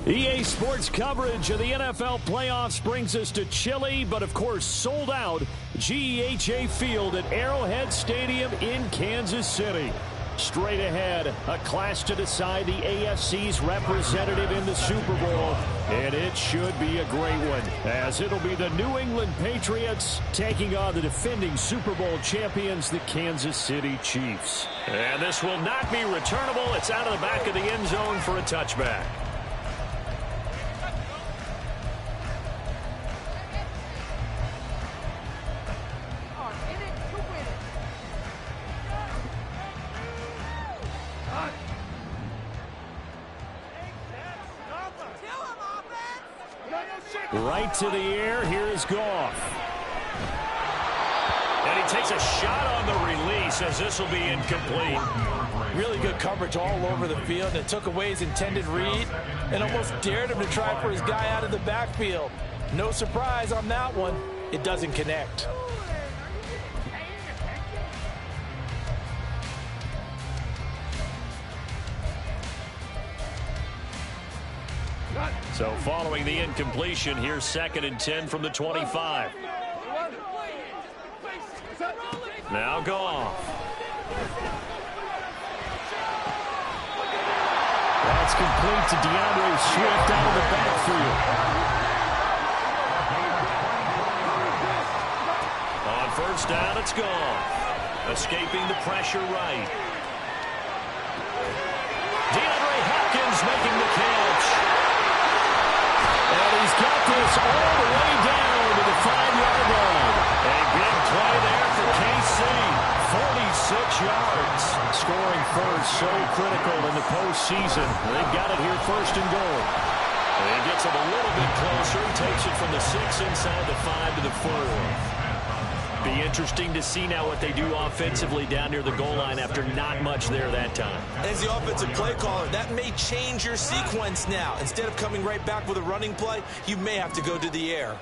EA Sports coverage of the NFL playoffs brings us to chilly, but of course sold out GEHA Field at Arrowhead Stadium in Kansas City. Straight ahead, a clash to decide the AFC's representative in the Super Bowl, and it should be a great one, as it'll be the New England Patriots taking on the defending Super Bowl champions, the Kansas City Chiefs. And this will not be returnable. It's out of the back of the end zone for a touchback. Right to the air. Here is Goff. And he takes a shot on the release as this will be incomplete. Really good coverage all over the field. It took away his intended read and almost dared him to try for his guy out of the backfield. No surprise on that one. It doesn't connect. So following the incompletion, here's 2nd and 10 from the 25. Now Goff. That's complete to DeAndre Swift out of the backfield. On first down, it's Goff. Escaping the pressure right. DeAndre Hopkins making the catch. And he's got this all the way down to the 5-yard line. A big play there for KC. 46 yards. Scoring first, so critical in the postseason. They've got it here 1st and goal. And he gets it a little bit closer. He takes it from the 6 inside the 5 to the 4. Be interesting to see now what they do offensively down near the goal line after not much there that time. As the offensive play caller, that may change your sequence now. Instead of coming right back with a running play, you may have to go to the air.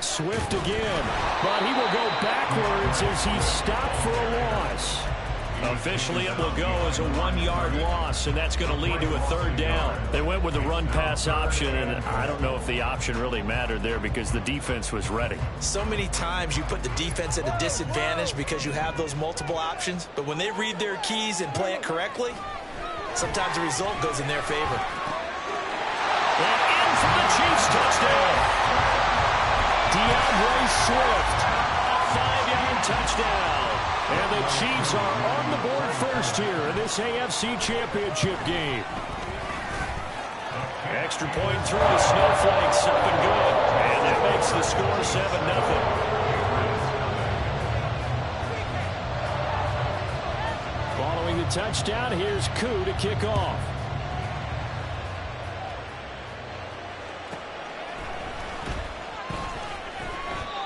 Swift again, but he will go backwards as he's stopped for a loss. Officially, it will go as a 1-yard loss, and that's going to lead to a 3rd down. They went with the run-pass option, and I don't know if the option really mattered there because the defense was ready. So many times you put the defense at a disadvantage because you have those multiple options, but when they read their keys and play it correctly, sometimes the result goes in their favor. And in for the Chiefs touchdown. DeAndre Swift, a 5-yard touchdown. And the Chiefs are on the board first here in this AFC Championship game. Extra point through the Snowflakes, up and good. And that makes the score 7-0. Following the touchdown, here's Koo to kick off.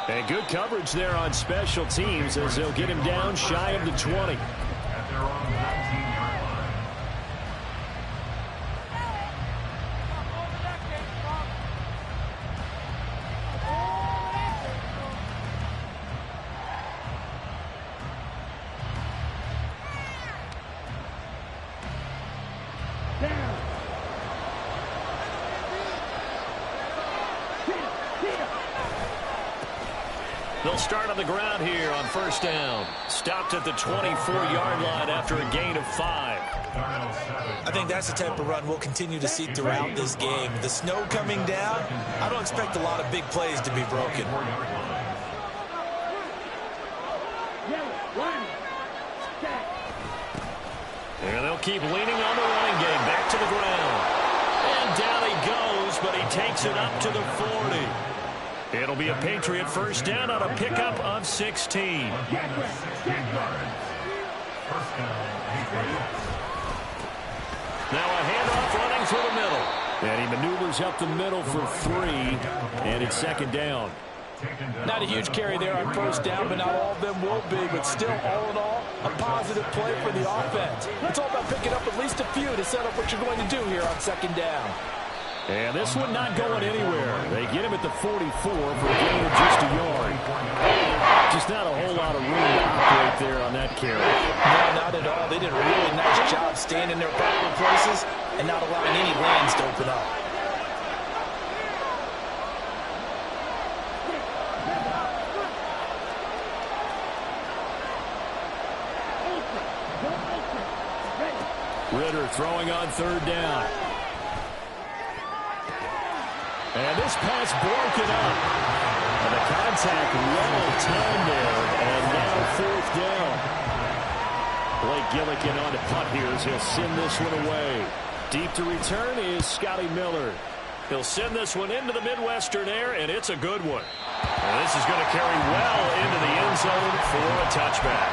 And good coverage there on special teams as they'll get him down shy of the 20. They'll start on the ground here on first down. Stopped at the 24-yard line after a gain of 5. I think that's the type of run we'll continue to see throughout this game. The snow coming down, I don't expect a lot of big plays to be broken. And they'll keep leaning on the running game. Back to the ground. And down he goes, but he takes it up to the 40. It'll be a Patriot first down on a pickup of 16. Now a handoff running through the middle. And he maneuvers up the middle for 3. And it's 2nd down. Not a huge carry there on first down, but not all of them will be. But still, all in all, a positive play for the offense. It's all about picking up at least a few to set up what you're going to do here on 2nd down. And this one not going anywhere. They get him at the 44 for a gain of just a yard. Just not a whole lot of room to operate there on that carry. No, not at all. They did a really nice job staying in their proper places and not allowing any lanes to open up. Ritter throwing on third down. And this pass broken up. And the contact well timed there. And now fourth down. Blake Gillikin on to punt here as he'll send this one away. Deep to return is Scotty Miller. He'll send this one into the Midwestern air, and it's a good one. And this is going to carry well into the end zone for a touchback.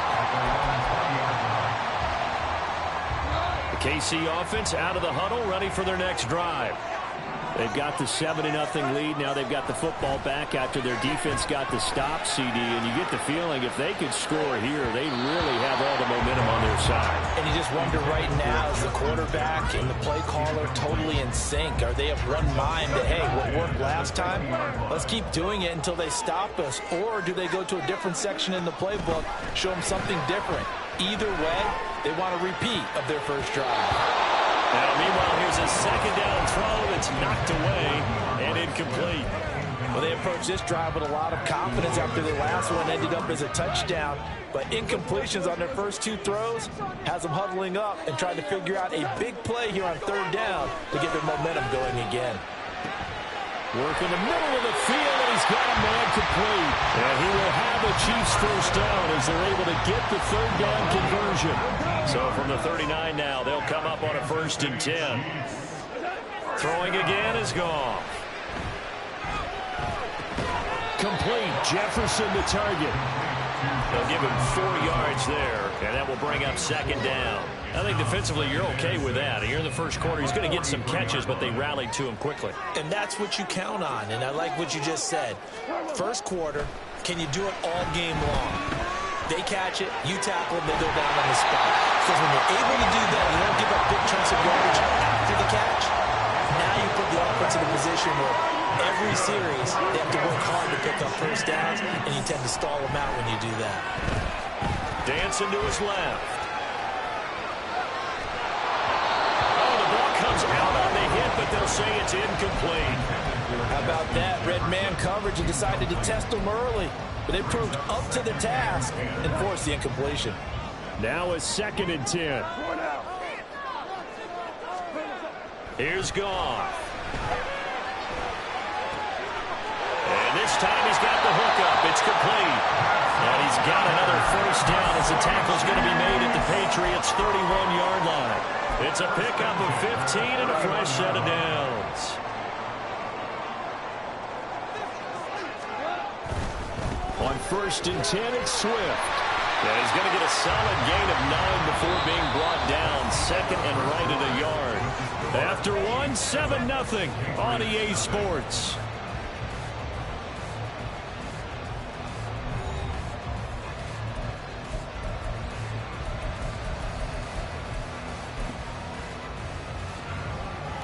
The KC offense out of the huddle, ready for their next drive. They've got the 7-0 lead. Now they've got the football back after their defense got the stop, CD. And you get the feeling if they could score here, they really have all the momentum on their side. And you just wonder right now, is the quarterback and the play caller totally in sync? Are they of one mind that, hey, what worked last time, let's keep doing it until they stop us? Or do they go to a different section in the playbook, show them something different? Either way, they want a repeat of their first drive. Now, meanwhile, here's a second down throw that's knocked away and incomplete. Well, they approached this drive with a lot of confidence after their last one ended up as a touchdown. But incompletions on their first two throws has them huddling up and trying to figure out a big play here on third down to get their momentum going again. Work in the middle of the field, and he's got a man complete. And he will have the Chiefs first down as they're able to get the third down conversion. So from the 39 now, they'll come up on a 1st and 10. Throwing again is gone. Complete. Jefferson the target. They'll give him 4 yards there, and that will bring up 2nd down. I think defensively you're okay with that. Here in the first quarter, he's going to get some catches, but they rallied to him quickly. And that's what you count on, and I like what you just said. First quarter, can you do it all game long? They catch it, you tackle them, they go down on the spot. Because when you're able to do that, you don't give up big chunks of yardage after the catch. Now you put the offense in a position where every series they have to work hard to pick up first downs, and you tend to stall them out when you do that. Dancing to his left. Oh, the ball comes out on the hit, but they'll say it's incomplete. How about that? Red man coverage and decided to test them early. But they proved up to the task and forced the incompletion. Now a 2nd and 10. Here's Goff. And this time he's got the hookup. It's complete. And he's got another first down as the tackle's going to be made at the Patriots' 31-yard line. It's a pickup of 15 and a fresh set of downs. On 1st and 10, it's Swift. Yeah, he's going to get a solid gain of 9 before being brought down. 2nd and right at a yard. After one, 7-0 on EA Sports.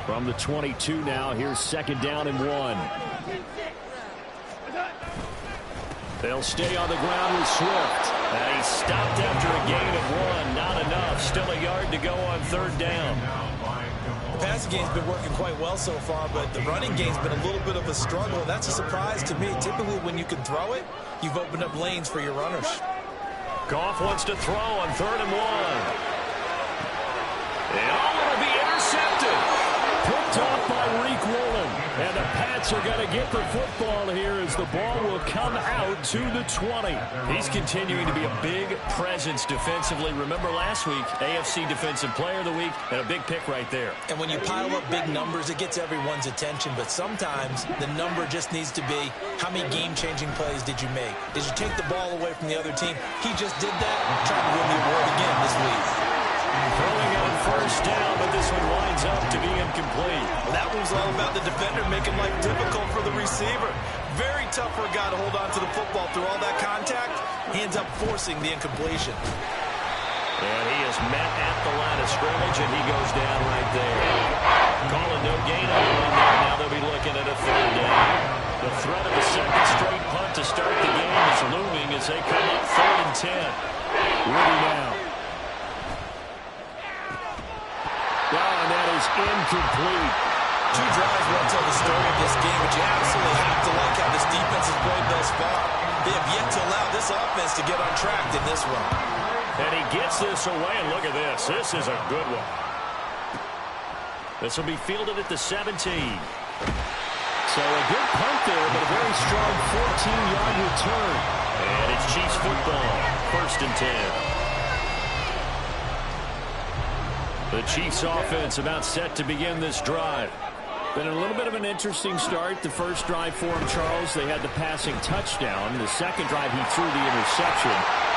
From the 22 now, here's 2nd down and 1. They'll stay on the ground with Swift. And he's stopped after a gain of 1. Not enough. Still a yard to go on 3rd down. The passing game's been working quite well so far, but the running game's been a little bit of a struggle. That's a surprise to me. Typically, when you can throw it, you've opened up lanes for your runners. Goff wants to throw on 3rd and 1. And all going to be intercepted. Picked off by Reek Woolen. And the Pats are going to get the football here as the ball will come out to the 20. He's continuing to be a big presence defensively. Remember last week, AFC Defensive Player of the Week, and a big pick right there. And when you pile up big numbers, it gets everyone's attention. But sometimes the number just needs to be, how many game-changing plays did you make? Did you take the ball away from the other team? He just did that, trying to win the award again this week. Throwing on 1st down, but this one winds up to be incomplete. Well, that one's all about the defender making life difficult for the receiver. Very tough for a guy to hold on to the football through all that contact. He ends up forcing the incompletion. And he is met at the line of scrimmage, and he goes down right there. Calling no gain on the run there. Now they'll be looking at a 3rd down. The threat of a 2nd straight punt to start the game is looming as as they come up 3rd and 10. Woody now. And that is incomplete. 2 drives won't tell the story of this game, but you absolutely have to like how this defense has played thus far. They have yet to allow this offense to get on track in this one. And he gets this away, and look at this. This is a good one. This will be fielded at the 17. So a good punt there, but a very strong 14-yard return. And it's Chiefs football, 1st and 10. The Chiefs offense about set to begin this drive. Been a little bit of an interesting start. The first drive for him, Charles, they had the passing touchdown. The second drive, he threw the interception.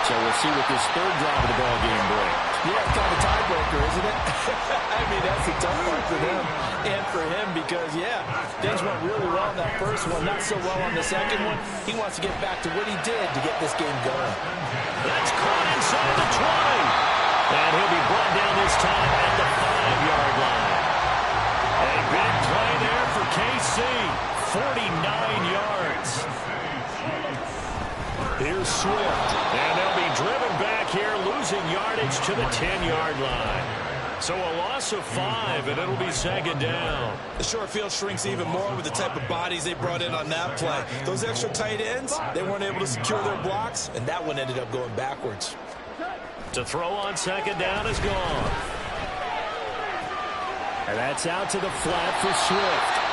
So we'll see what this 3rd drive of the ball game brings. Yeah, kind of tiebreaker, isn't it? I mean, that's a tough one for them and for him because, yeah, things went really well in that first one, not so well on the second one. He wants to get back to what he did to get this game going. That's caught inside the 20. And he'll be brought down this time at the 5-yard line. A big play there for KC. 49 yards. Here's Swift. And they'll be driven back here, losing yardage to the 10-yard line. So a loss of 5, and it'll be 2nd down. The short field shrinks even more with the type of bodies they brought in on that play. Those extra tight ends, they weren't able to secure their blocks, and that one ended up going backwards. To throw on 2nd down is gone. And that's out to the flat for Swift.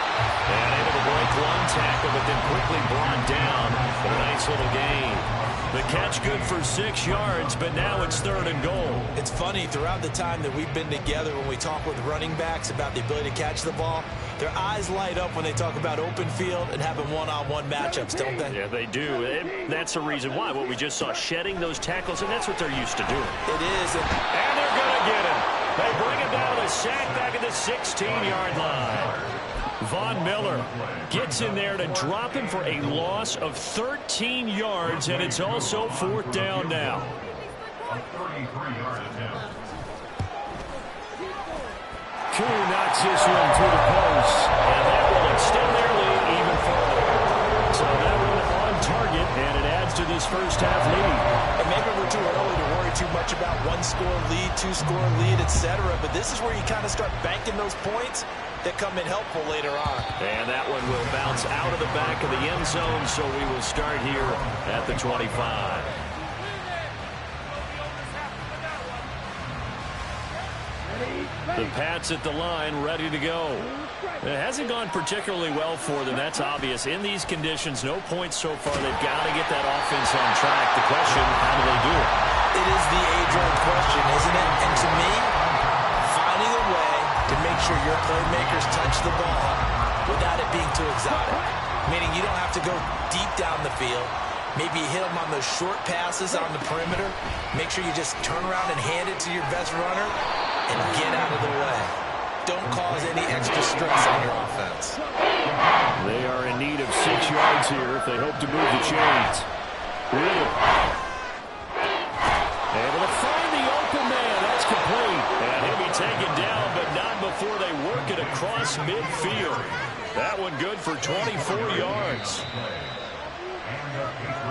And able to break 1 tackle, but then quickly brought down. But a nice little gain. The catch good for 6 yards, but now it's 3rd and goal. It's funny, throughout the time that we've been together, when we talk with running backs about the ability to catch the ball, their eyes light up when they talk about open field and having one-on-one matchups, don't they? Yeah, they do. And that's the reason why. What we just saw, shedding those tackles, and that's what they're used to doing. It is. And they're going to get him. They bring him down to a sack back at the 16-yard line. Von Miller gets in there to drop him for a loss of 13 yards, and it's also 4th down now. Koo knocks this one through the post, and that will extend their lead even further. So that one on target, and it adds to this first half lead. And maybe we're too early to worry too much about 1-score lead, 2-score lead, etc. But this is where you kind of start banking those points that come in helpful later on. And that one will bounce out of the back of the end zone, so we will start here at the 25. The Pats at the line, ready to go. It hasn't gone particularly well for them. That's obvious. In these conditions, no points so far. They've got to get that offense on track. The question, how do they do it? It is the age-old question, isn't it? And to me, finding a way to make sure your playmakers touch the ball without it being too exotic. Meaning you don't have to go deep down the field. Maybe you hit them on those short passes on the perimeter. Make sure you just turn around and hand it to your best runner and get out of the way. Don't cause any extra stress on your offense. They are in need of 6 yards here if they hope to move the chains. Able to find the open man. That's complete. And he'll be taken down, but not before they work it across midfield. That one good for 24 yards.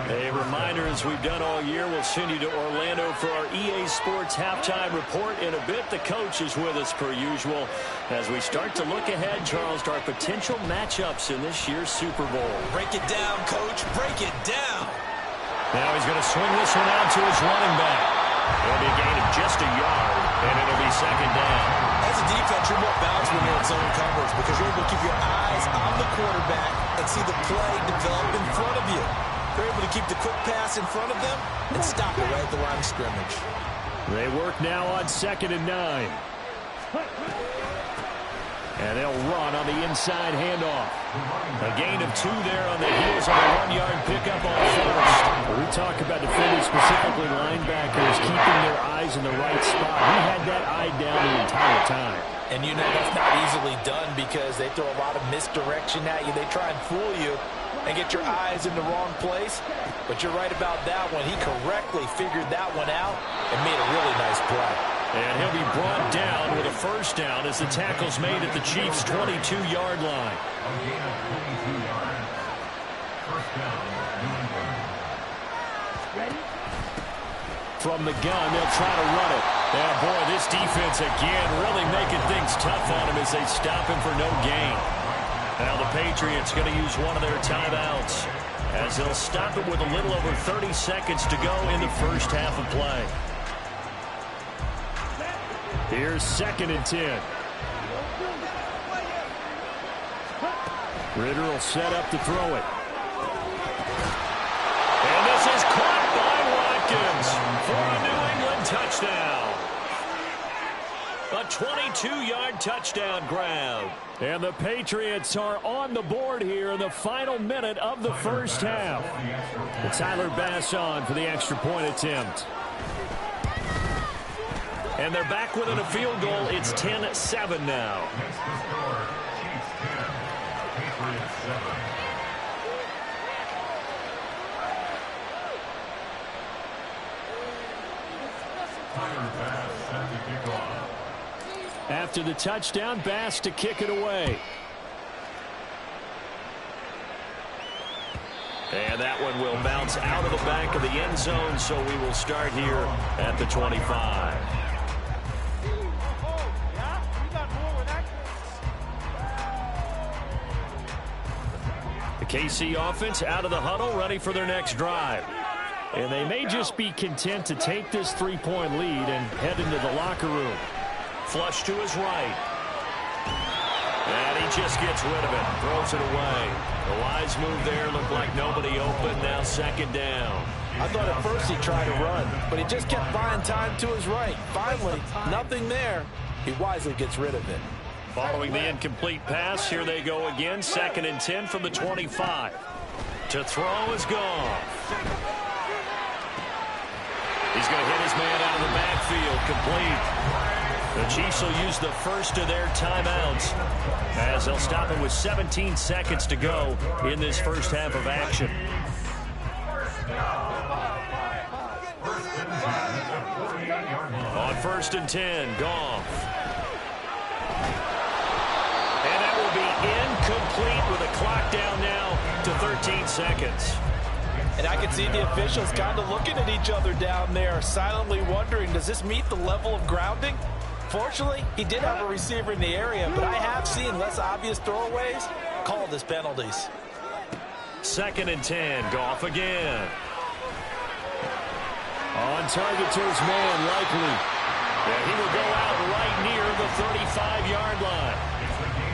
A reminder, as we've done all year, we'll send you to Orlando for our EA Sports halftime report. In a bit, the coach is with us per usual as we start to look ahead, Charles, to our potential matchups in this year's Super Bowl. Break it down, coach. Break it down. Now he's going to swing this one out to his running back. It'll be a gain of just a yard, and it'll be 2nd down. As a defense, you're more balanced when you're in zone coverage because you're able to keep your eyes on the quarterback and see the play develop in front of you. They're able to keep the quick pass in front of them and stop it right at the line of scrimmage. They work now on 2nd and 9. And they'll run on the inside handoff. A gain of 2 there on the heels of a 1-yard pickup on first. We talk about defenders, specifically linebackers, keeping their eyes in the right spot. He had that eye down the entire time. And you know that's not easily done because they throw a lot of misdirection at you. They try and fool you and get your eyes in the wrong place. But you're right about that one. He correctly figured that one out and made a really nice play. And he'll be brought down with a first down as the tackle's made at the Chiefs' 22-yard line. From the gun, they'll try to run it. Yeah, boy, this defense again really making things tough on him as they stop him for no gain. Now the Patriots going to use one of their timeouts as they'll stop it with a little over 30 seconds to go in the first half of play. Here's 2nd and 10. Ritter will set up to throw it. And this is caught by Watkins for a New England touchdown. A 22-yard touchdown grab. And the Patriots are on the board here in the final minute of the first half. Tyler Bass on for the extra point attempt. And they're back within a field goal. It's 10-7 now. After the touchdown, Bass to kick it away. And that one will bounce out of the back of the end zone, so we will start here at the 25. The KC offense out of the huddle, ready for their next drive. And they may just be content to take this 3-point lead and head into the locker room. Flush to his right. And he just gets rid of it. Throws it away. The wise move there. Looked like nobody open. Now 2nd down. I thought at first he tried to run, but he just kept buying time to his right. Finally, nothing there. He wisely gets rid of it. Following the incomplete pass, here they go again. 2nd and 10 from the 25. To throw is gone. He's going to hit his man out of the backfield. Complete. The Chiefs will use the first of their timeouts as they'll stop it with 17 seconds to go in this first half of action. On 1st and 10, Goff. And that will be incomplete with a clock down now to 13 seconds. And I can see the officials kind of looking at each other down there, silently wondering, does this meet the level of grounding? Fortunately, he did have a receiver in the area, but I have seen less obvious throwaways called as penalties. 2nd and 10, Goff again. On target to his man, likely. And he will go out right near the 35-yard line.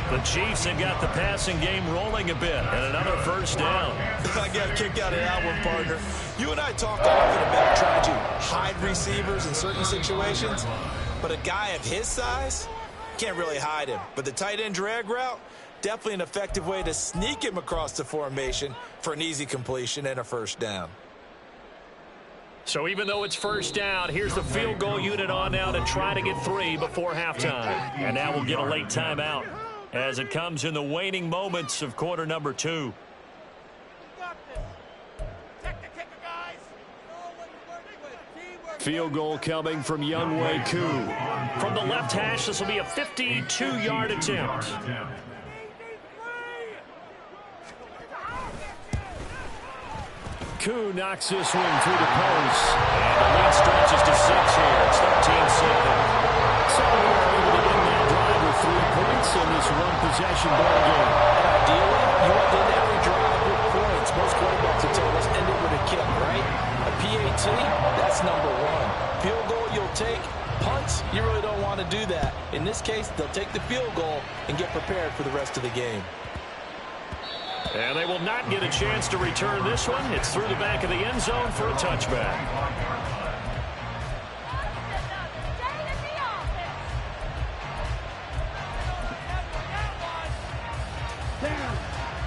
The Chiefs have got the passing game rolling a bit, and another first down. I got a kick out of that one, partner. You and I talk often about trying to hide receivers in certain situations, but a guy of his size can't really hide him. But the tight end drag route, definitely an effective way to sneak him across the formation for an easy completion and a first down. So even though it's first down, here's the field goal unit on now to try to get 3 before halftime. And now we'll get a late timeout as it comes in the waning moments of quarter number 2. Field goal coming from Younghoe Koo. From the left hash, this will be a 52-yard attempt. Koo knocks this one through the post. And the lead stretches to 6 here. It's 13-7. So we're able to end that drive with 3 points in this one-possession ball game. Ideally, you want to end every drive with points. Most quarterbacks will tell us end it with a kick, right? A PAT, that's number 1. Field goal you'll take. Punts, you really don't want to do that. In this case, they'll take the field goal and get prepared for the rest of the game. And they will not get a chance to return this one. It's through the back of the end zone for a touchback.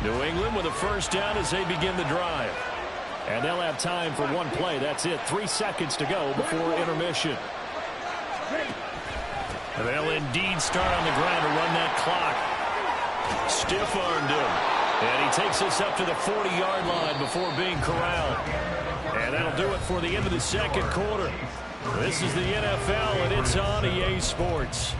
New England with a first down as they begin the drive. And they'll have time for one play. That's it. 3 seconds to go before intermission. And they'll indeed start on the ground to run that clock. Stiff-armed him. And he takes us up to the 40-yard line before being corralled. And that'll do it for the end of the second quarter. This is the NFL, and it's on EA Sports.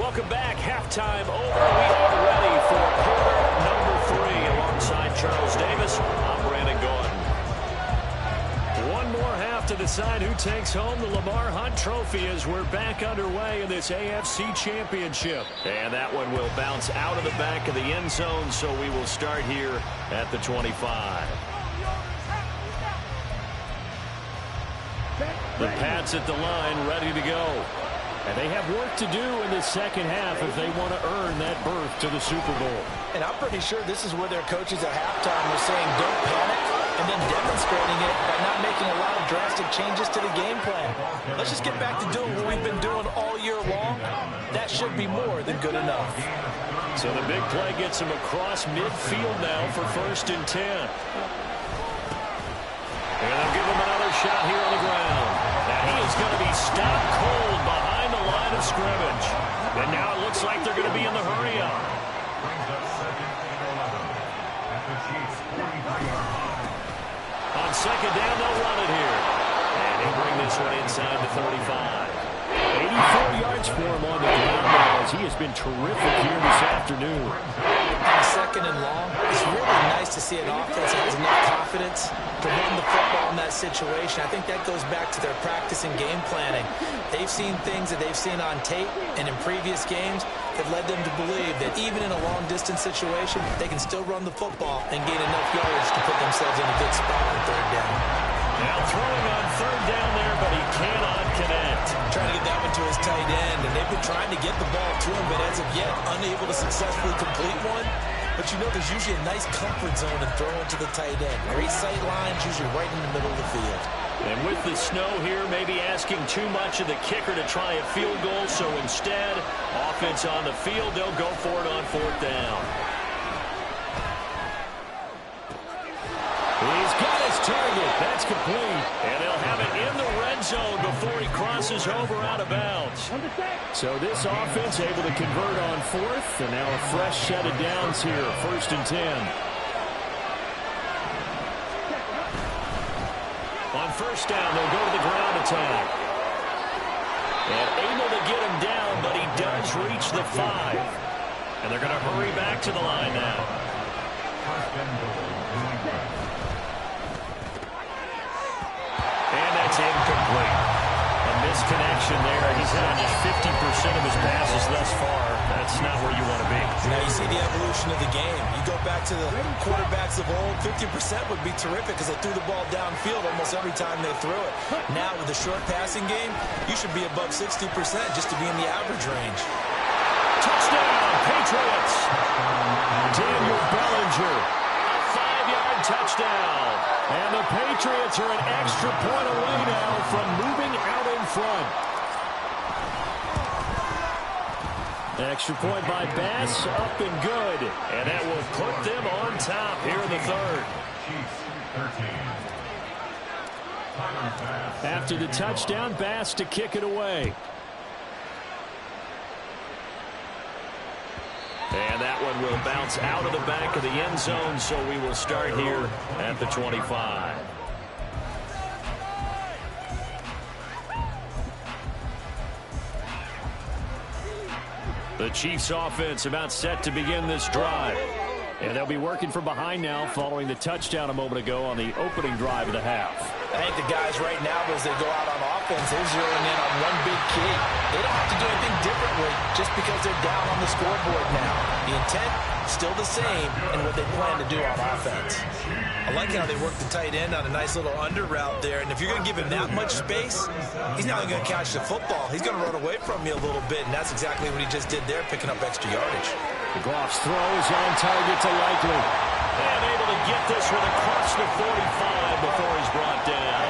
Welcome back. Halftime over. We are ready for quarter number 3. Alongside Charles Davis, I'm Brandon Gordon. One more half to decide who takes home the Lamar Hunt Trophy as we're back underway in this AFC Championship. And that one will bounce out of the back of the end zone, so we will start here at the 25. The Pats at the line, ready to go. And they have work to do in the second half if they want to earn that berth to the Super Bowl. And I'm pretty sure this is where their coaches at halftime were saying don't panic, and then demonstrating it by not making a lot of drastic changes to the game plan. Let's just get back to doing what we've been doing all year long. That should be more than good enough. So the big play gets him across midfield now for 1st and 10. And they'll give him another shot here on the ground. Now he is going to be stopped cold behind the line of scrimmage. And now it looks like they're going to be in the hurry-up. On second down, they'll run it here. And he'll bring this one inside the 35. 84 yards for him on the ground now as he has been terrific here this afternoon. On second and long, it's really nice to see an offense that has enough confidence to run the football in that situation. I think that goes back to their practice and game planning. They've seen things that they've seen on tape and in previous games that led them to believe that even in a long-distance situation, they can still run the football and gain enough yards to put themselves in a good spot on 3rd down. Now throwing on 3rd down there, but he cannot connect. Trying to get that one to his tight end, and they've been trying to get the ball to him, but as of yet, unable to successfully complete one. But you know there's usually a nice comfort zone in throwing to the tight end. Great sight lines, usually right in the middle of the field. And with the snow here, maybe asking too much of the kicker to try a field goal, so instead, offense on the field, they'll go for it on 4th down. He's got his target. That's complete. And they'll have it in the red zone before he crosses over out of bounds. So this offense able to convert on 4th, and now a fresh set of downs here, 1st and 10. On 1st down, they'll go to the ground attack. And able to get him down, but he does reach the 5. And they're going to hurry back to the line now. And that's incomplete. A misconnection there. He's had just 50% of his passes thus far. That's not where you want to be. Now you see the evolution of the game. You go back to the quarterbacks of old, 50% would be terrific because they threw the ball downfield almost every time they threw it. Now with the short passing game, you should be above 60% just to be in the average range. Touchdown, Patriots. Daniel Bellinger. A 5-yard touchdown. And the Patriots are an extra point away now from moving out in front. Extra point by Bass, up and good. And that will put them on top here in the 3rd. After the touchdown, Bass to kick it away. And that one will bounce out of the back of the end zone, so we will start here at the 25. The Chiefs offense about set to begin this drive. And they'll be working from behind now following the touchdown a moment ago on the opening drive of the half. I think the guys right now, as they go out on offense, they're zeroing in on one big key. They don't have to do anything differently just because they're down on the scoreboard now. The intent, still the same in what they plan to do on offense. I like how they work the tight end on a nice little under route there. And if you're going to give him that much space, he's not only going to catch the football, he's going to run away from you a little bit. And that's exactly what he just did there, picking up extra yardage. Goff's throw is on target to Likely. And able to get this one across the 45 before he's brought down.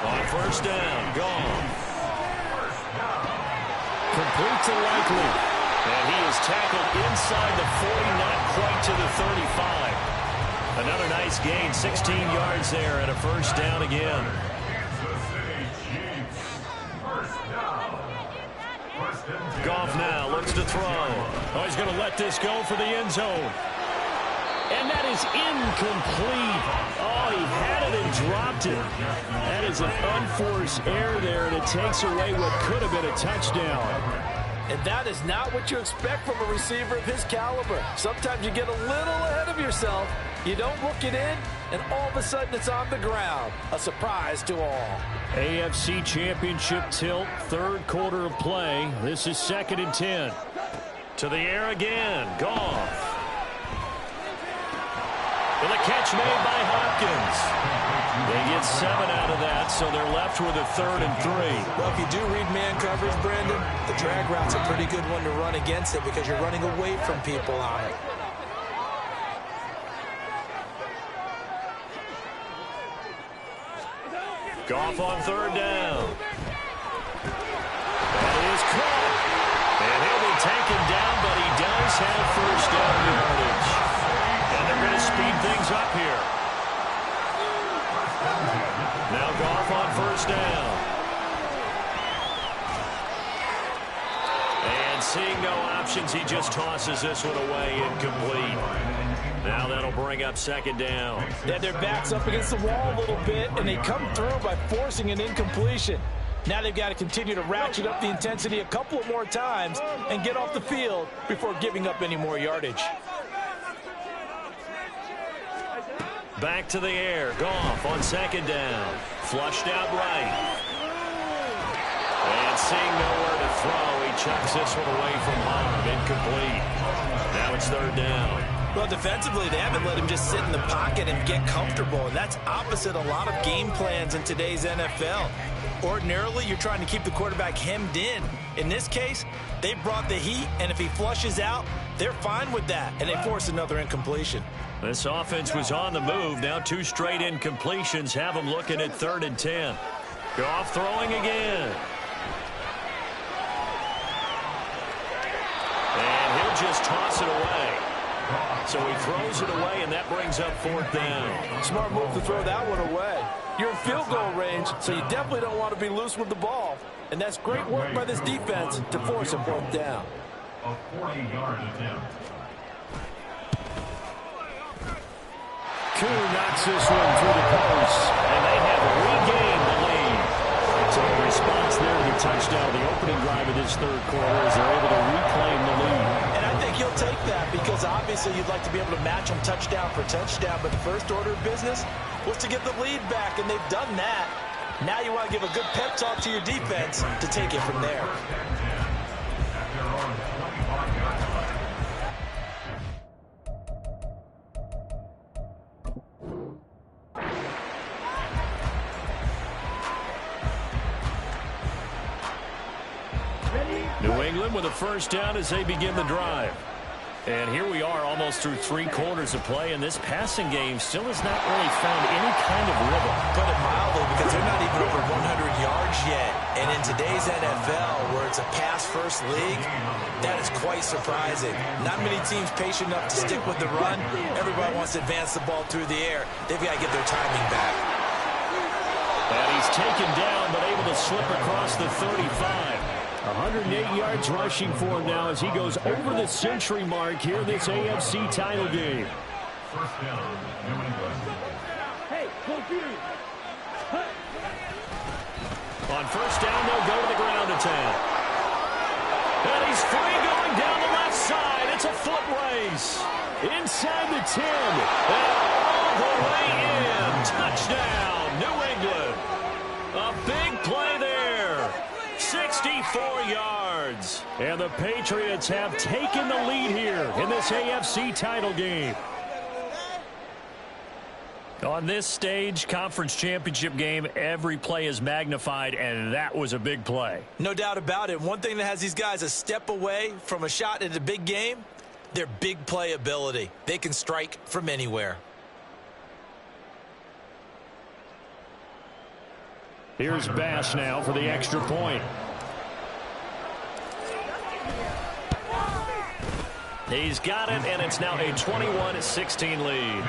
On 1st down, gone. Complete to Likely. And he is tackled inside the 40, not quite to the 35. Another nice gain, 16 yards there, and a 1st down again. Goff now looks to throw. Oh, he's going to let this go for the end zone. And that is incomplete. Oh, he had it and dropped it. That is an unforced error there, and it takes away what could have been a touchdown. And that is not what you expect from a receiver of his caliber. Sometimes you get a little ahead of yourself. You don't look it in, and all of a sudden it's on the ground. A surprise to all. AFC Championship tilt, third quarter of play. This is 2nd and 10. To the air again. Goff. And the catch made by Hopkins. They get 7 out of that, so they're left with a 3rd and 3. Well, if you do read man coverage, Brandon, the drag route's a pretty good one to run against it because you're running away from people on it. Goff on 3rd down. That is caught. And he'll be taken down, but he does have 1st down yardage. And they're going to speed things up here. Now Goff on 1st down. And seeing no options, he just tosses this one away, incomplete. Now that'll bring up 2nd down. Yeah, their back's up against the wall a little bit, and they come through by forcing an incompletion. Now they've got to continue to ratchet up the intensity a couple of more times and get off the field before giving up any more yardage. Back to the air. Goff on 2nd down. Flushed out right. And seeing nowhere to throw, he chucks this one away from home. Incomplete. Now it's 3rd down. Well, defensively, they haven't let him just sit in the pocket and get comfortable, and that's opposite a lot of game plans in today's NFL. Ordinarily, you're trying to keep the quarterback hemmed in. In this case, they brought the heat, and if he flushes out, they're fine with that, and they force another incompletion. This offense was on the move. Now 2 straight incompletions have them looking at 3rd and 10. Goff throwing again. And he'll just toss it away. So he throws it away, and that brings up 4th down. Smart move to throw that one away. You're in field goal range, so you definitely don't want to be loose with the ball. And that's great work by this defense to force a 4th down. A 40-yard attempt. Koo knocks this one through the post, and they have regained the lead. So a response there to the touchdown, the opening drive of this 3rd quarter, as they're able to reclaim the lead. And I think he'll take that because obviously you'd like to be able to match him touchdown for touchdown, but the first order of business was to get the lead back, and they've done that. Now you want to give a good pep talk to your defense to take it from there. New England with a 1st down as they begin the drive. And here we are almost through 3 quarters of play, and this passing game still has not really found any kind of rhythm. Put it mildly, because they're not even over 100 yards yet. And in today's NFL, where it's a pass-first league, that is quite surprising. Not many teams patient enough to stick with the run. Everybody wants to advance the ball through the air. They've got to get their timing back. And he's taken down, but able to slip across the 35. 108 yards rushing for him now as he goes over the century mark here in this AFC title game. 1st down, New England. Hey, confused. On 1st down, they'll go to the ground attack. And he's free going down the left side. It's a foot race. Inside the 10. And all the way in. Touchdown, New England. A big play there. 64 yards. And the Patriots have taken the lead here in this AFC title game. On this stage, conference championship game, every play is magnified, and that was a big play. No doubt about it. One thing that has these guys a step away from a shot at a big game, their big play ability. They can strike from anywhere. Here's Bass now for the extra point. He's got it, and it's now a 21-16 lead.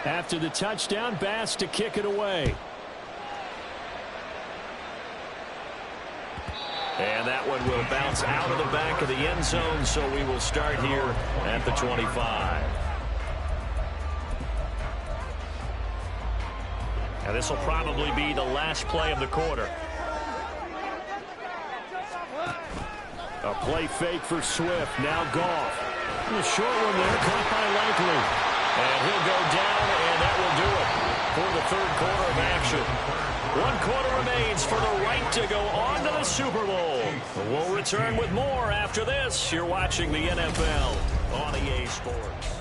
After the touchdown, Bass to kick it away. And that one will bounce out of the back of the end zone, so we will start here at the 25. And this will probably be the last play of the quarter. A play fake for Swift. Now Goff. A short one there, caught by Likely. And he'll go down, and that will do it for the third quarter of action. 1 quarter remains for the right to go on to the Super Bowl. We'll return with more after this. You're watching the NFL on EA Sports.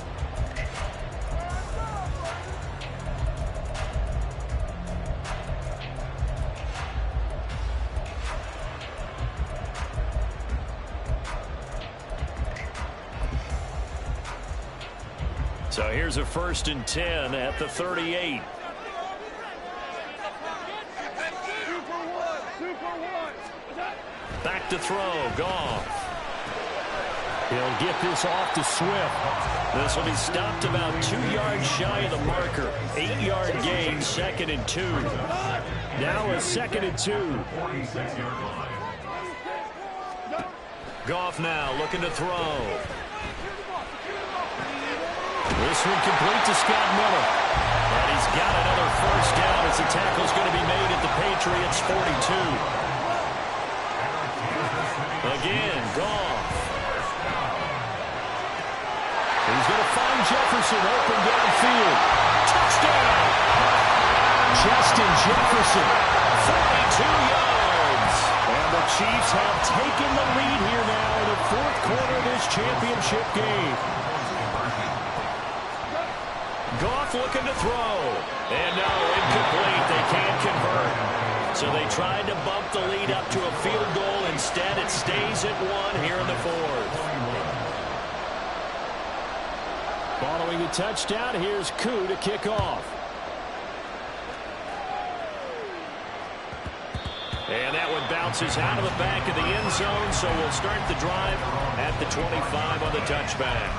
So here's a 1st and 10 at the 38. Back to throw, Goff. He'll get this off to Swift. This will be stopped about 2 yards shy of the marker. 8-yard gain, 2nd and 2. Now a 2nd and 2. Goff now looking to throw. This one complete to Scott Miller. And he's got another 1st down as the tackle's going to be made at the Patriots' 42. Again, Goff. He's going to find Jefferson open downfield. Touchdown! Justin Jefferson. 42 yards. And the Chiefs have taken the lead here now in the 4th quarter of this championship game. Goff looking to throw. And no, incomplete. They can't convert. So they tried to bump the lead up to a field goal. Instead, it stays at 1 here in the 4th. Following the touchdown, here's Koo to kick off. And that one bounces out of the back of the end zone, so we'll start the drive at the 25 on the touchback.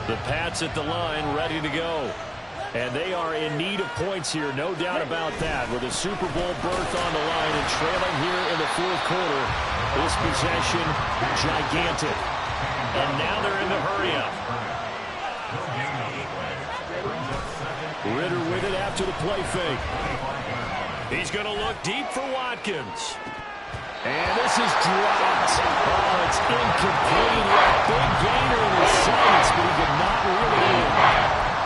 The Pats at the line, ready to go. And they are in need of points here, no doubt about that. With a Super Bowl berth on the line and trailing here in the 4th quarter, this possession gigantic. And now they're in the hurry-up. Ritter with it after the play fake. He's going to look deep for Watkins. And this is dropped. Oh, it's incomplete. Big gainer in his sights, but he did not reel it in.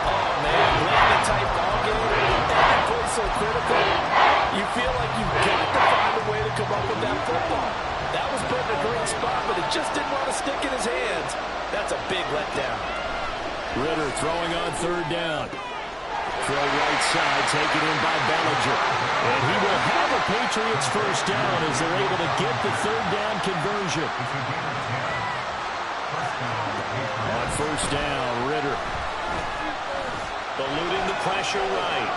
Oh, man, winning a tight ball game, that play so critical. You feel like you've got to find a way to come up with that football. That was put in a great spot, but it just didn't want to stick in his hands. That's a big letdown. Ritter throwing on 3rd down. Throw right side, taken in by Bellinger. And he will have a Patriots 1st down as they're able to get the 3rd down conversion. On 1st down, Ritter. Eluding the pressure right.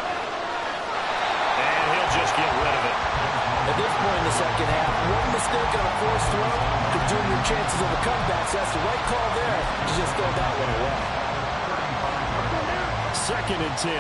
And he'll just get rid of it. At this point in the 2nd half, one mistake on a forced throw could doom your chances of a comeback. So that's the right call there to just throw that one away. 2nd and 10.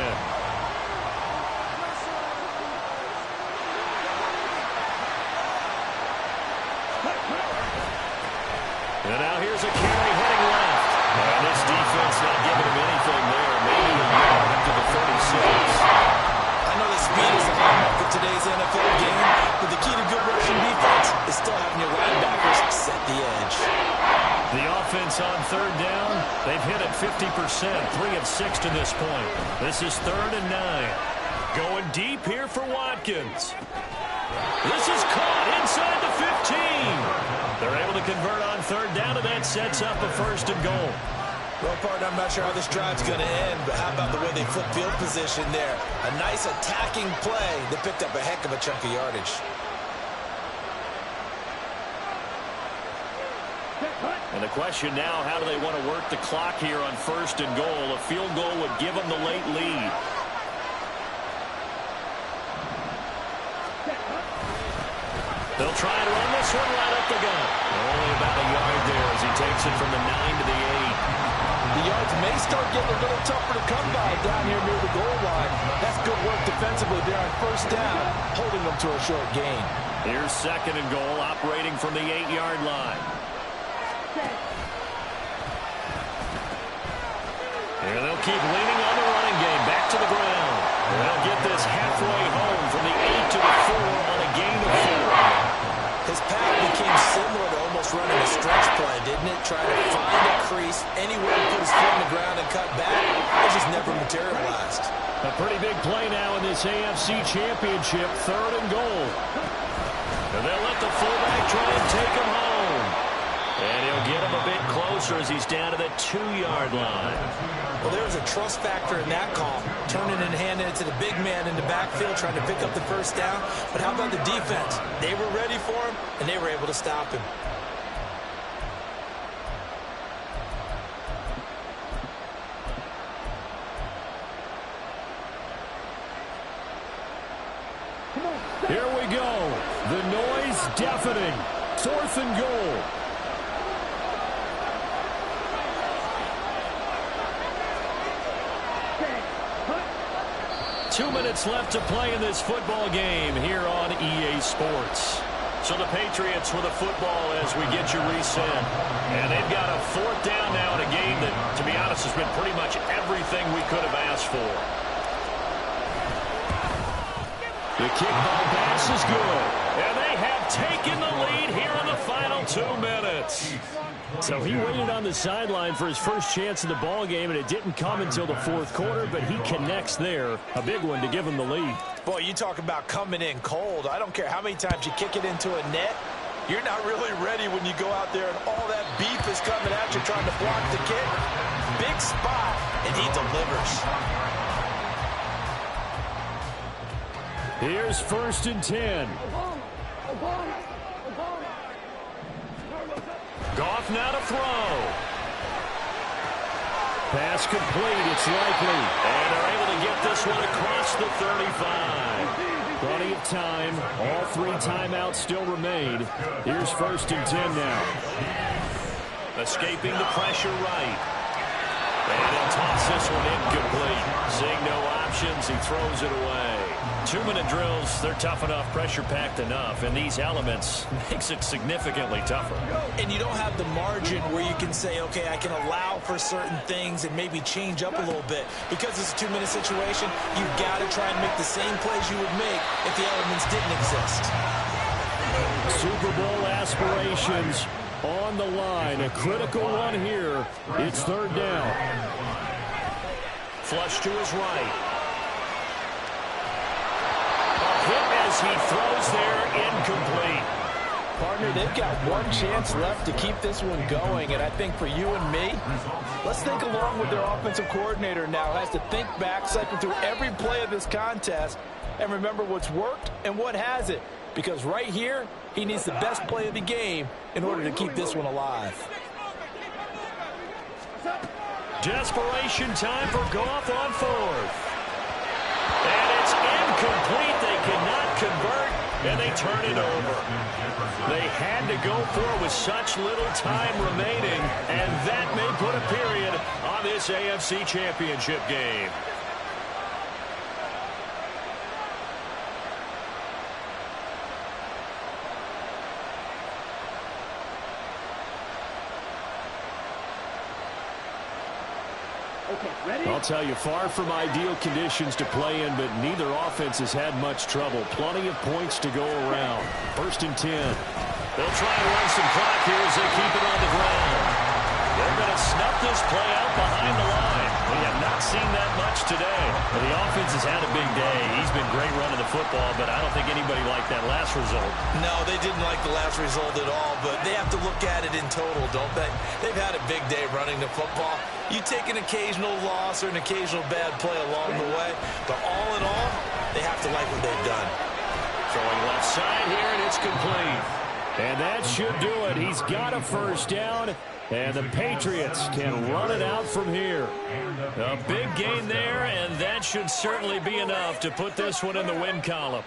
And now here's a carry heading left. And this defense not giving him anything there. Maybe a yard up to the 36. I know that speed is a hallmark of today's NFL game, but the key to good rushing defense is still having your linebackers set the edge. The offense on 3rd down, they've hit it 50%, 3 of 6 to this point. This is 3rd and 9. Going deep here for Watkins. This is caught inside the 15. They're able to convert on 3rd down, and that sets up a 1st and goal. Well, partner, I'm not sure how this drive's going to end, but how about the way they flip field position there? A nice attacking play that picked up a heck of a chunk of yardage. And the question now, how do they want to work the clock here on 1st and goal? A field goal would give them the late lead. They'll try and run this one right up the gut. Only about a yard there as he takes it from the 9 to the 8. The yards may start getting a little tougher to come by down here near the goal line. That's good work defensively there on first down, holding them to a short gain. Here's 2nd and goal, operating from the 8-yard line. And they'll keep leaning on the running game. Back to the ground. They'll get this halfway home from the 8 to the 4 on a gain of 4. His path became similar to almost running a stretch play, didn't it? Trying to find a crease anywhere to put his foot on the ground and cut back. It just never materialized. A pretty big play now in this AFC Championship. 3rd and goal. And they'll let the fullback try and take him home. And he'll get him a bit closer as he's down to the 2-yard line. Well, there was a trust factor in that call. Turning and handing it to the big man in the backfield, trying to pick up the first down. But how about the defense? They were ready for him, and they were able to stop him. Here we go. The noise deafening. 4th and goal. 2 minutes left to play in this football game here on EA Sports. So the Patriots with a football as we get you reset. And they've got a 4th down now in a game that, to be honest, has been pretty much everything we could have asked for. The kickball pass is good. And they have taken the lead here in the final 2 minutes. So he waited on the sideline for his first chance in the ball game, and it didn't come until the 4th quarter, but he connects there. A big one to give him the lead. Boy, you talk about coming in cold. I don't care how many times you kick it into a net. You're not really ready when you go out there and all that beef is coming at you trying to block the kick. Big spot, and he delivers. Here's 1st and 10. Goff now to throw. Pass complete. It's likely. And they're able to get this one across the 35. Plenty of time. All 3 timeouts still remain. Here's 1st and 10 now. Escaping the pressure right. And he'll toss this one incomplete. Seeing no options, he throws it away. 2-minute drills, they're tough enough, pressure-packed enough, and these elements makes it significantly tougher. And you don't have the margin where you can say, okay, I can allow for certain things and maybe change up a little bit. Because it's a 2-minute situation, you've got to try and make the same plays you would make if the elements didn't exist. Super Bowl aspirations on the line. A critical one here. It's 3rd down. Flush to his right. As he throws there, incomplete. Partner, they've got one chance left to keep this one going, and I think for you and me, let's think along with their offensive coordinator now, has to think back, cycle through every play of this contest, and remember what's worked and what hasn't, because right here, he needs the best play of the game in order to keep this one alive. Desperation time for Goff on 4th. And it's incomplete. They cannot convert, and they turn it over. They had to go for it with such little time remaining, and that may put a period on this AFC Championship game. I'll tell you, far from ideal conditions to play in, but neither offense has had much trouble. Plenty of points to go around. 1st and 10. They'll try and run some clock here as they keep it on the ground. They're going to snuff this play out behind the line. We have not seen that much today. Well, the offense has had a big day. He's been great running the football, but I don't think anybody liked that last result. No, they didn't like the last result at all, but they have to look at it in total, don't they? They've had a big day running the football. You take an occasional loss or an occasional bad play along the way, but all in all, they have to like what they've done. Throwing left side here, and it's complete. And that should do it. He's got a 1st down, and the Patriots can run it out from here. A big gain there, and that should certainly be enough to put this one in the win column.